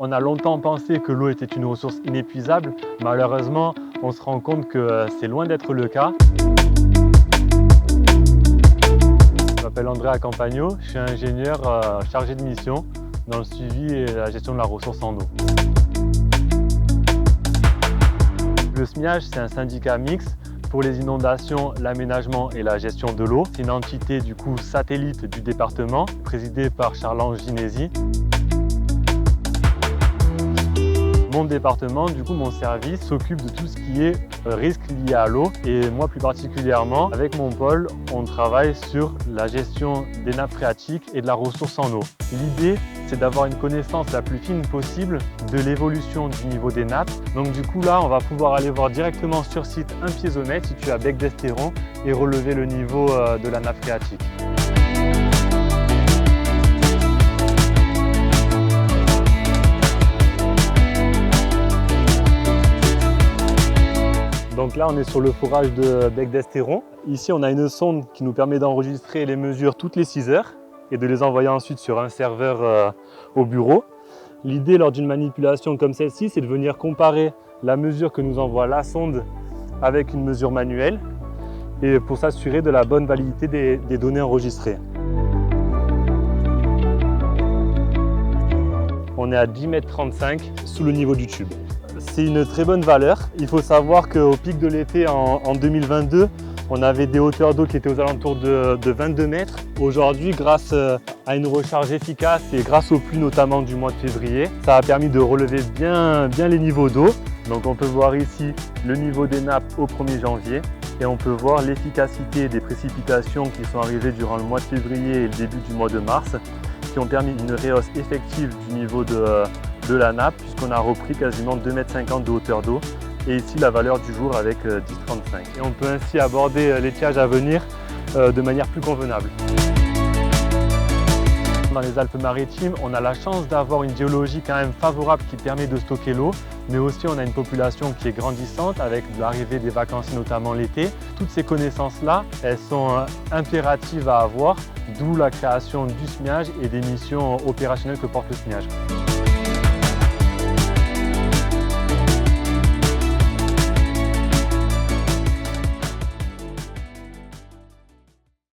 On a longtemps pensé que l'eau était une ressource inépuisable. Malheureusement, on se rend compte que c'est loin d'être le cas. Je m'appelle Andrea Campagno, je suis ingénieur chargé de mission dans le suivi et la gestion de la ressource en eau. Le SMIAGE, c'est un syndicat mixte pour les inondations, l'aménagement et la gestion de l'eau. C'est une entité du coup satellite du département, présidée par Charles-Ange Ginesi. Mon département, du coup mon service, s'occupe de tout ce qui est risque lié à l'eau. Et moi plus particulièrement, avec mon pôle, on travaille sur la gestion des nappes phréatiques et de la ressource en eau. L'idée, c'est d'avoir une connaissance la plus fine possible de l'évolution du niveau des nappes. Donc du coup là, on va pouvoir aller voir directement sur site un piézomètre situé à Bec d'Estéron et relever le niveau de la nappe phréatique. Donc là, on est sur le forage de Bec d'Estéron. Ici, on a une sonde qui nous permet d'enregistrer les mesures toutes les 6 heures et de les envoyer ensuite sur un serveur au bureau. L'idée lors d'une manipulation comme celle-ci, c'est de venir comparer la mesure que nous envoie la sonde avec une mesure manuelle et pour s'assurer de la bonne validité des données enregistrées. On est à 10,35 m sous le niveau du tube. C'est une très bonne valeur. Il faut savoir qu'au pic de l'été en 2022, on avait des hauteurs d'eau qui étaient aux alentours de 22 mètres. Aujourd'hui, grâce à une recharge efficace et grâce aux pluies notamment du mois de février, ça a permis de relever bien les niveaux d'eau. Donc on peut voir ici le niveau des nappes au 1er janvier et on peut voir l'efficacité des précipitations qui sont arrivées durant le mois de février et le début du mois de mars, qui ont permis une réhausse effective du niveau de la nappe puisqu'on a repris quasiment 2,50 m de hauteur d'eau et ici la valeur du jour avec 10,35 m. Et on peut ainsi aborder l'étiage à venir de manière plus convenable. Dans les Alpes-Maritimes, on a la chance d'avoir une géologie quand même favorable qui permet de stocker l'eau, mais aussi on a une population qui est grandissante avec l'arrivée des vacanciers notamment l'été. Toutes ces connaissances-là, elles sont impératives à avoir, d'où la création du SMIAGE et des missions opérationnelles que porte le SMIAGE.